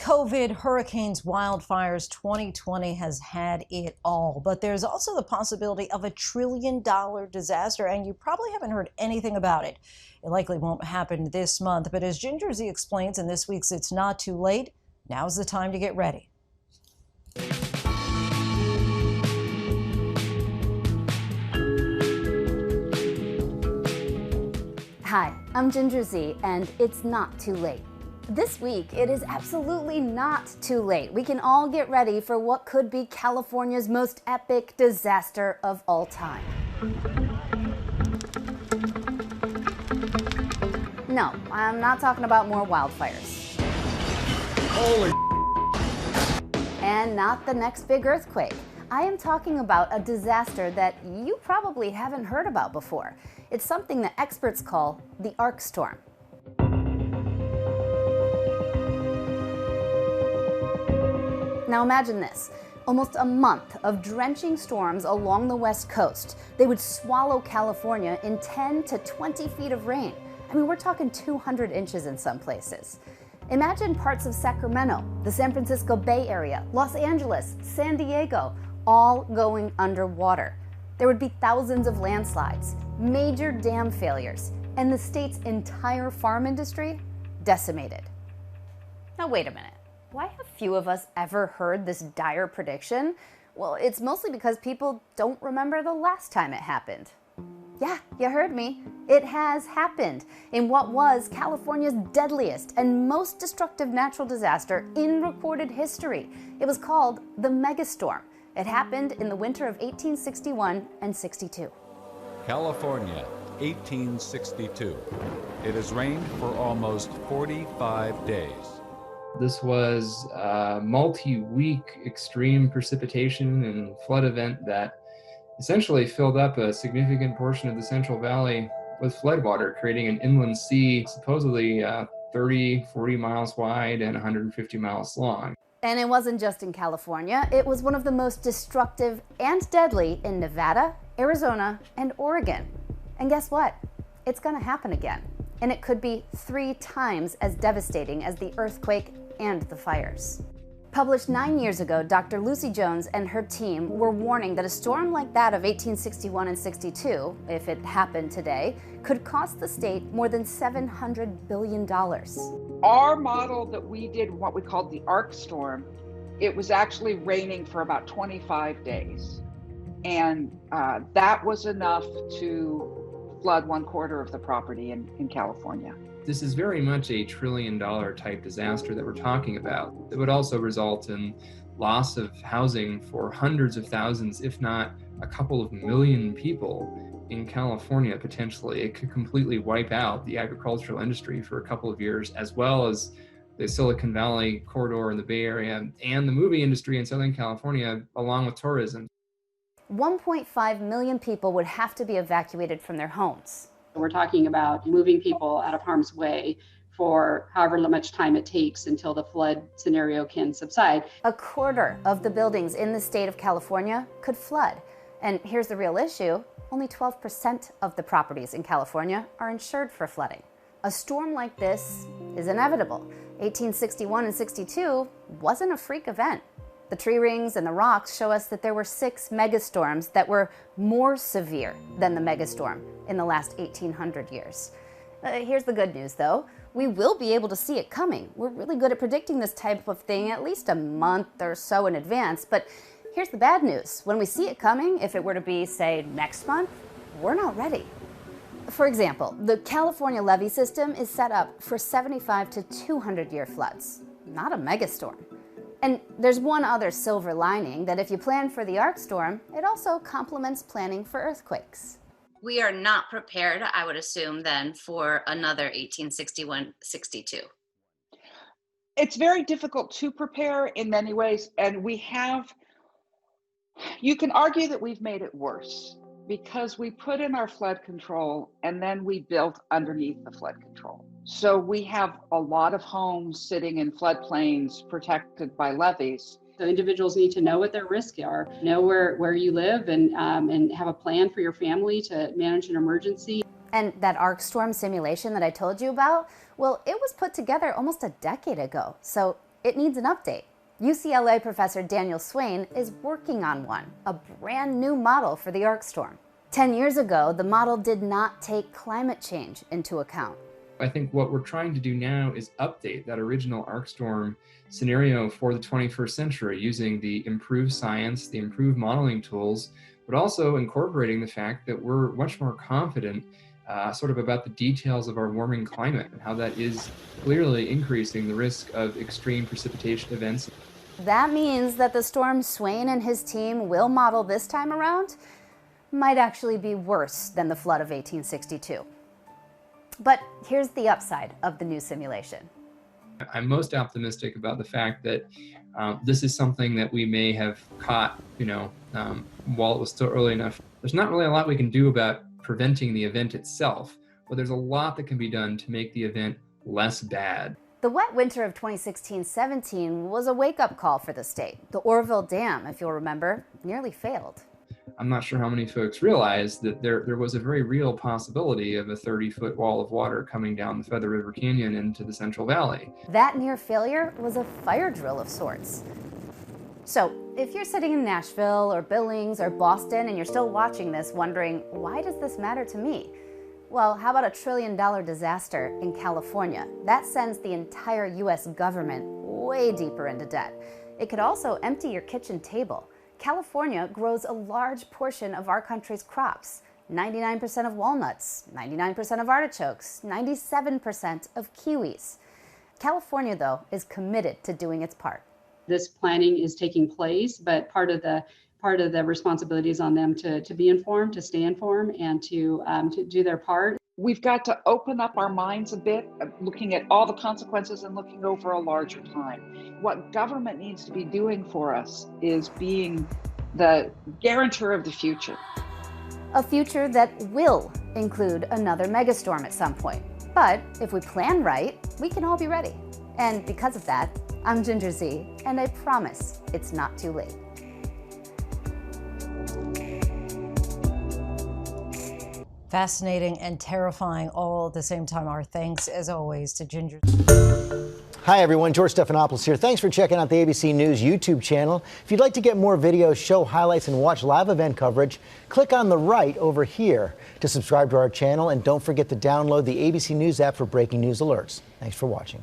COVID, hurricanes, wildfires, 2020 has had it all. But there's also the possibility of a $1 trillion disaster, and you probably haven't heard anything about it. It likely won't happen this month, but as Ginger Zee explains in this week's It's Not Too Late, now's the time to get ready. Hi, I'm Ginger Zee, and it's not too late. This week, it is absolutely not too late. We can all get ready for what could be California's most epic disaster of all time. No, I'm not talking about more wildfires. Holy And not the next big earthquake. I am talking about a disaster that you probably haven't heard about before. It's something that experts call the Ark Storm. Now imagine this, almost a month of drenching storms along the West Coast. They would swallow California in 10 to 20 feet of rain. I mean, we're talking 200 inches in some places. Imagine parts of Sacramento, the San Francisco Bay Area, Los Angeles, San Diego, all going underwater. There would be thousands of landslides, major dam failures, and the state's entire farm industry decimated. Now wait a minute. Why have few of us ever heard this dire prediction? Well, it's mostly because people don't remember the last time it happened. Yeah, you heard me. It has happened in what was California's deadliest and most destructive natural disaster in recorded history. It was called the Megastorm. It happened in the winter of 1861 and 62. California, 1862. It has rained for almost 45 days. This was a multi-week extreme precipitation and flood event that essentially filled up a significant portion of the Central Valley with floodwater, creating an inland sea supposedly 30, 40 miles wide and 150 miles long. And it wasn't just in California. It was one of the most destructive and deadly in Nevada, Arizona, and Oregon. And guess what? It's going to happen again. And it could be 3 times as devastating as the earthquake and the fires. Published 9 years ago, Dr. Lucy Jones and her team were warning that a storm like that of 1861 and 62, if it happened today, could cost the state more than $700 billion. Our model that we did, what we called the Ark Storm, it was actually raining for about 25 days. And that was enough to flood 1/4 of the property in California. This is very much a $1 trillion type disaster that we're talking about. It would also result in loss of housing for hundreds of thousands, if not a couple of million people in California potentially. It could completely wipe out the agricultural industry for a couple of years, as well as the Silicon Valley corridor in the Bay Area and the movie industry in Southern California, along with tourism. 1.5 million people would have to be evacuated from their homes. We're talking about moving people out of harm's way for however much time it takes until the flood scenario can subside. 1/4 of the buildings in the state of California could flood. And here's the real issue, only 12% of the properties in California are insured for flooding. A storm like this is inevitable. 1861 and 62 wasn't a freak event. The tree rings and the rocks show us that there were 6 megastorms that were more severe than the megastorm in the last 1800 years. Here's the good news, though. We will be able to see it coming. We're really good at predicting this type of thing at least a month or so in advance. But here's the bad news. When we see it coming, if it were to be, say, next month, we're not ready. For example, the California levee system is set up for 75 to 200-year floods, not a megastorm. And there's one other silver lining, that if you plan for the Ark Storm, it also complements planning for earthquakes. We are not prepared, I would assume, then, for another 1861-62. It's very difficult to prepare in many ways, and you can argue that we've made it worse because we put in our flood control and then we built underneath the flood control. So we have a lot of homes sitting in floodplains protected by levees. So individuals need to know what their risks are, know where you live, and have a plan for your family to manage an emergency. And that Ark Storm simulation that I told you about, well, it was put together almost a decade ago. So it needs an update. UCLA professor Daniel Swain is working on one, a brand new model for the Ark Storm. 10 years ago, the model did not take climate change into account. I think what we're trying to do now is update that original Ark Storm scenario for the 21st century using the improved science, the improved modeling tools, but also incorporating the fact that we're much more confident sort of about the details of our warming climate and how that is clearly increasing the risk of extreme precipitation events. That means that the storm Swain and his team will model this time around might actually be worse than the flood of 1862. But here's the upside of the new simulation. I'm most optimistic about the fact that this is something that we may have caught, while it was still early enough. There's not really a lot we can do about preventing the event itself, but there's a lot that can be done to make the event less bad. The wet winter of 2016-17 was a wake-up call for the state. The Oroville Dam, if you'll remember, nearly failed. I'm not sure how many folks realize that there was a very real possibility of a 30-foot wall of water coming down the Feather River Canyon into the Central Valley. That near failure was a fire drill of sorts. So, if you're sitting in Nashville or Billings or Boston and you're still watching this wondering, why does this matter to me? Well, how about a $1 trillion disaster in California? That sends the entire US government way deeper into debt. It could also empty your kitchen table. California grows a large portion of our country's crops. 99% of walnuts, 99% of artichokes, 97% of kiwis. California, though, is committed to doing its part. This planning is taking place, but part of the responsibility is on them to be informed, to stay informed, and to do their part. We've got to open up our minds a bit, looking at all the consequences and looking over a larger time. What government needs to be doing for us is being the guarantor of the future. A future that will include another megastorm at some point. But if we plan right, we can all be ready. And because of that, I'm Ginger Zee, and I promise it's not too late. Fascinating and terrifying all at the same time. Our thanks, as always, to Ginger. Hi, everyone. George Stephanopoulos here. Thanks for checking out the ABC News YouTube channel. If you'd like to get more videos, show highlights, and watch live event coverage, click on the right over here to subscribe to our channel. And don't forget to download the ABC News app for breaking news alerts. Thanks for watching.